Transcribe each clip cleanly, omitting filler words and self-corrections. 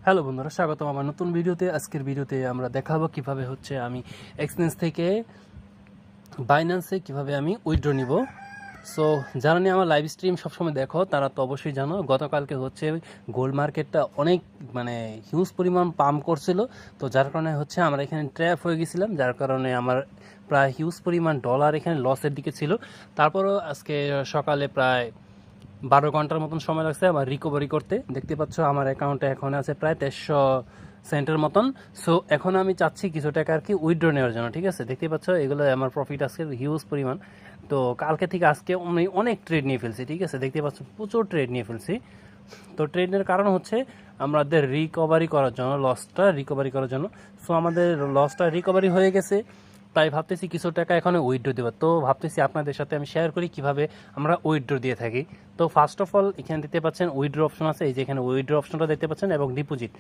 Hello বন্ধুরা, স্বাগতম আমার নতুন ভিডিওতে। আজকের ভিডিওতে আমরা দেখাবো কিভাবে হচ্ছে আমি এক্সচেঞ্জ থেকে বাইন্যান্সে কিভাবে আমি উইথড্র নিব। সো যারা নিয়ে আমার লাইভ স্ট্রিম সবসময় দেখো তারা তো অবশ্যই জানো, গতকালকে হচ্ছে গোল্ড মার্কেটটা অনেক হিউজ পরিমাণ পাম্প করছিল। তো যার কারণে হচ্ছে আমরা এখানে ট্র্যাপ হয়ে গেছিলাম, যার কারণে আমার প্রায় হিউজ পরিমাণ ডলার এখানে লসের দিকে ছিল। তারপরও আজকে সকালে প্রায় 12 ঘন্টার মতন সময় লাগছে আমার রিকভারি করতে। দেখতে পাচ্ছ আমার অ্যাকাউন্টে এখন আছে প্রায় 1300 সেন্টের মতন। সো এখন আমি চাচ্ছি কিছু টাকা আর কি উইথড্র নেওয়ার জন্য। ঠিক আছে, দেখতে পাচ্ছ এগুলো আমার প্রফিট আজকে হিউজ পরিমাণ। তো কালকে থেকে আজকে আমি অনেক ট্রেড নিয়ে ফেলছি। ঠিক আছে, দেখতে পাচ্ছ প্রচুর ট্রেড নিয়ে ফেলছি। তো ট্রেডের কারণ হচ্ছে আমাদের রিকভারি করার জন্য, লসটা রিকভারি করার জন্য। সো আমাদের লসটা রিকভারি হয়ে গেছে, তাই ভাবতেছি কিছু টাকা এখানে উইথড্র দেবো। তো ভাবতেছি আপনাদের সাথে আমি শেয়ার করি কিভাবে আমরা উইথড্র দিয়ে থাকি। তো ফার্স্ট অফ অল এখানে দেখতে পাচ্ছেন উইথড্র অপশন আছে, এই যে এখানে উইথড্র অপশনটা দেখতে পাচ্ছেন, এবং ডিপোজিট।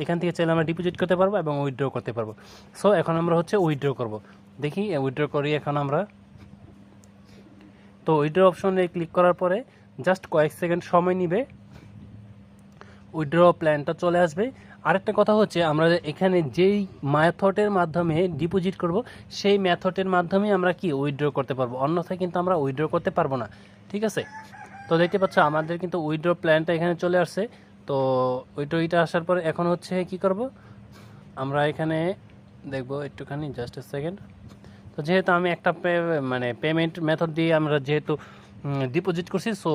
এখান থেকে চাইলে আমরা ডিপোজিট করতে পারবো এবং উইথড্র করতে পারবো। সো এখন আমরা হচ্ছে উইথড্র করব। দেখি উইথড্র করি এখন আমরা। তো উইথড্র অপশনে ক্লিক করার পরে জাস্ট কয়েক সেকেন্ড সময় নিবে, উইথড্র প্ল্যানটা চলে আসবে। আরেকটা কথা হচ্ছে আমরা এখানে যেই মেথডের মাধ্যমে ডিপোজিট করব সেই মেথডের মাধ্যমে আমরা কি উইথড্র করতে পারবো, অন্যথায় কিন্তু আমরা উইথড্র করতে পারবো না। ঠিক আছে, তো দেখতে পাচ্ছ আমাদের কিন্তু উইথড্র প্ল্যানটা এখানে চলে আসছে। তো উইথড্রটা আসার পরে এখন হচ্ছে কি করব আমরা এখানে দেখবো একটুখানি, জাস্ট এ সেকেন্ড। তো যেহেতু আমি একটা পেমেন্ট মেথড দিয়ে আমরা যেহেতু ডিপোজিট করছি, সো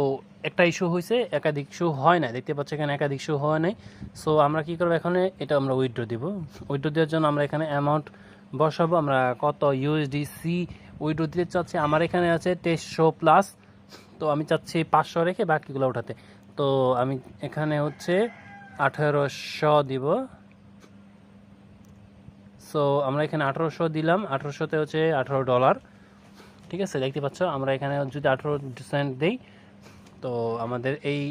একটা ইস্যু হয়েছে, একাধিক ইস্যু হয় না। দেখতে পাচ্ছি এখানে একাধিক ইস্যু হয় নাই। সো আমরা কী করবো এখানে, এটা আমরা উইথড্র দিব। উইথড্র দেওয়ার জন্য আমরা এখানে অ্যামাউন্ট বসাবো, আমরা কত ইউএসডিসি উইথড্র দিতে চাচ্ছি। আমার এখানে আছে 2300+। তো আমি চাচ্ছি 500 রেখে বাকিগুলো উঠাতে। তো আমি এখানে হচ্ছে 1800 দিব। সো আমরা এখানে 1800 দিলাম, 1800তে হচ্ছে $18। ঠিক আছে, দেখতে পাচ্ছ আমরা এখানে যদি 18 সেন্ট দিই, তো আমাদের এই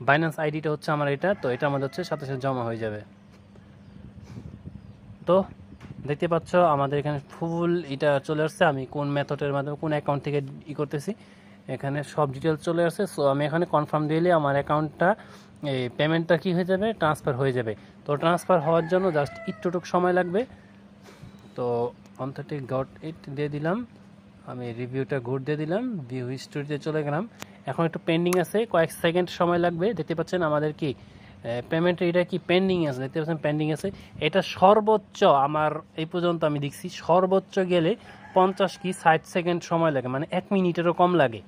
বাইন্যান্স আইডিটা হচ্ছে আমার এটা। তো এটা আমাদের হচ্ছে সাথে সাথে জমা হয়ে যাবে। তো দেখতে পাচ্ছ আমাদের এখানে ফুল এটা চলে আসছে, আমি কোন মেথডের মাধ্যমে কোন অ্যাকাউন্ট থেকে করতেছি এখানে সব ডিটেলস চলে আসছে। সো আমি এখানে কনফার্ম দিলে আমার অ্যাকাউন্টটা এই পেমেন্টটা কী হয়ে যাবে, ট্রান্সফার হয়ে যাবে। তো ট্রান্সফার হওয়ার জন্য জাস্ট একটুটুক সময় লাগবে। তো 130.8 দিয়ে দিলাম, আমি রিভিউটা ঘুর দিয়ে দিলাম, ভিউ হিস্টোরিতে চলে গেলাম। এখন একটু পেন্ডিং আছে, কয়েক সেকেন্ড সময় লাগবে। দেখতে পাচ্ছেন আমাদের কি পেমেন্ট, এটা কি পেন্ডিং আছে, দেখতে পাচ্ছেন পেন্ডিং আছে। এটা সর্বোচ্চ আমার এই পর্যন্ত আমি দেখছি সর্বোচ্চ গেলে 50 কি 60 সেকেন্ড সময় লাগে, মানে 1 মিনিটেরও কম লাগে।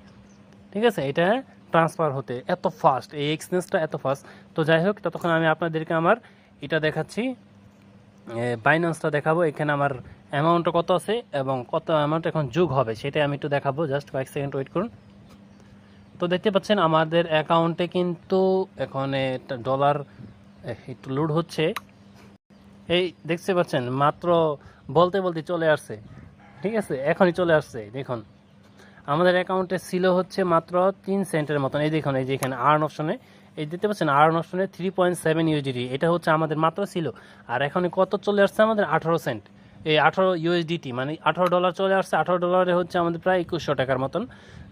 ঠিক আছে, এটা ট্রান্সফার হতে এত ফাস্ট, এই এক্সচেঞ্জটা এত ফাস্ট। তো যাই হোক, ততক্ষণ আমি আপনাদেরকে আমার এটা দেখাচ্ছি, বাইন্যান্সটা দেখাবো। এখানে আমার অ্যামাউন্টটা কত আছে এবং কত অ্যামাউন্ট এখন যোগ হবে সেটাই আমি একটু দেখাবো। জাস্ট কয়েক সেকেন্ড ওয়েট করুন। তো দেখতে পাচ্ছেন আমাদের অ্যাকাউন্টে কিন্তু এখানে ডলার একটু লোড হচ্ছে। এই দেখতে পাচ্ছেন মাত্র বলতে বলতে চলে আসছে। ঠিক আছে, এখনই চলে আসছে। দেখুন আমাদের অ্যাকাউন্টে ছিল হচ্ছে মাত্র 3 সেন্টের মতন। এই দেখুন, এই যে এখানে আর্ন অপশনে, এই দেখতে পাচ্ছেন আর্ন অপশনে 3.7 ইউএসডিটি, এটা হচ্ছে আমাদের মাত্র ছিল। আর এখন কত চলে আসছে আমাদের 18 সেন্ট, এই 18 ইউএসডিটি, মানে $18 চলে আসছে। $18 হচ্ছে আমাদের প্রায় 2100 টাকার মতন।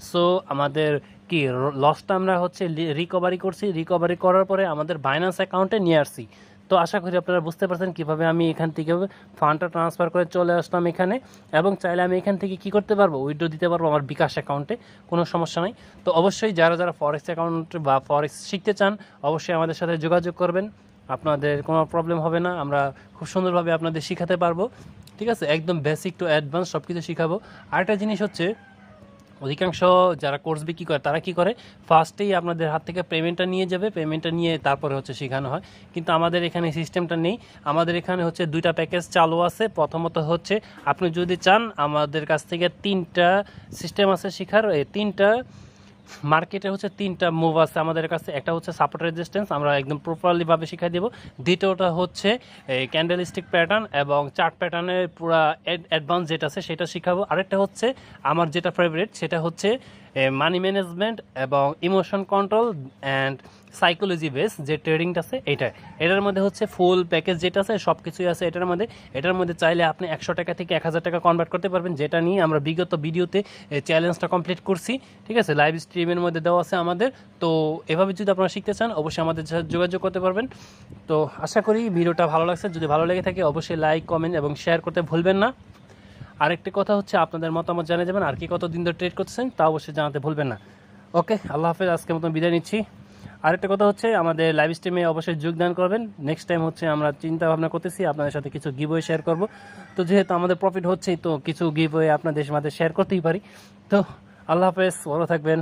সো আমাদের কি লসটা আমরা হচ্ছে রিকভারি করছি, রিকভারি করার পরে আমাদের বাইন্যান্স অ্যাকাউন্টে নিয়ে আসছি। তো আশা করি আপনারা বুঝতে পারছেন কীভাবে আমি এখান থেকে ফান্ডটা ট্রান্সফার করে চলে আসলাম এখানে, এবং চাইলে আমি এখান থেকে কি করতে পারবো, উইথড্র দিতে পারবো আমার বিকাশ অ্যাকাউন্টে, কোনো সমস্যা নাই। তো অবশ্যই যারা যারা ফরেক্স অ্যাকাউন্ট বা ফরেক্স শিখতে চান অবশ্যই আমাদের সাথে যোগাযোগ করবেন, আপনাদের কোনো প্রবলেম হবে না, আমরা খুব সুন্দরভাবে আপনাদের শেখাতে পারবো। ঠিক আছে, একদম বেসিক টু অ্যাডভান্স সব কিছু শেখাবো। আরেকটা জিনিস হচ্ছে, অধিকাংশ যারা কোর্স বিক্রি করে তারা কি করে, ফার্স্টেই আপনাদের হাত থেকে পেমেন্টটা নিয়ে যাবে, পেমেন্টটা নিয়ে তারপরে হচ্ছে শেখানো হয়। কিন্তু আমাদের এখানে সিস্টেমটা নেই। আমাদের এখানে হচ্ছে 2টা প্যাকেজ চালু আছে। প্রথমত হচ্ছে আপনি যদি চান আমাদের কাছ থেকে 3টা সিস্টেম আছে শেখার, এই 3টা মার্কেটে হচ্ছে 3টা মুভ আছে আমাদের কাছে। একটা হচ্ছে সাপোর্ট রেজিস্ট্যান্স, আমরা একদম প্রপারলিভাবে শিখাই দেবো। দ্বিতীয়টা হচ্ছে এই ক্যান্ডেলস্টিক প্যাটার্ন এবং চার্ট প্যাটার্নের পুরো অ্যাডভান্স যেটা আছে সেটা শিখাবো। আরেকটা হচ্ছে আমার যেটা ফেভারিট, সেটা হচ্ছে মানি ম্যানেজমেন্ট এবং emotion control and psychology base যে ট্রেডিংটা আছে এটার মধ্যে হচ্ছে ফুল প্যাকেজ যেটা আছে সব কিছুই আছে এটার মধ্যে চাইলে আপনি 100 টাকা থেকে 1000 টাকা কনভার্ট করতে পারবেন, যেটা নিয়ে আমরা বিগত ভিডিওতে চ্যালেঞ্জটা কমপ্লিট করছি। ঠিক আছে, লাইভ স্ট্রিমের মধ্যে দেওয়া আছে আমাদের। তো এভাবে যদি আপনারা শিখতে চান অবশ্যই আমাদের সাথে যোগাযোগ করতে পারবেন। তো আশা করি ভিডিওটা ভালো লাগছে, যদি ভালো লেগে থাকে অবশ্যই লাইক, কমেন্ট এবং শেয়ার করতে ভুলবেন না। আরেকটি কথা হচ্ছে আপনাদের মতামত জানিয়ে যাবেন, আর কি কতদিন ধরে ট্রেড করতেছেন তা অবশ্যই জানাতে ভুলবেন না। ওকে, আল্লাহ হাফেজ, আজকের মতন বিদায় নিচ্ছি। আরেকটা কথা হচ্ছে আমাদের লাইভ স্ট্রিমে অবশ্যই যোগদান করবেন। নেক্সট টাইম হচ্ছে আমরা চিন্তা ভাবনা করতেছি আপনাদের সাথে কিছু গিভওয়ে শেয়ার করব। তো যেহেতু আমাদের প্রফিট হচ্ছেই, তো কিছু গিভওয়ে আপনাদের মাঝে শেয়ার করতেই পারি। তো আল্লাহ হাফেজ, ভালো থাকবেন।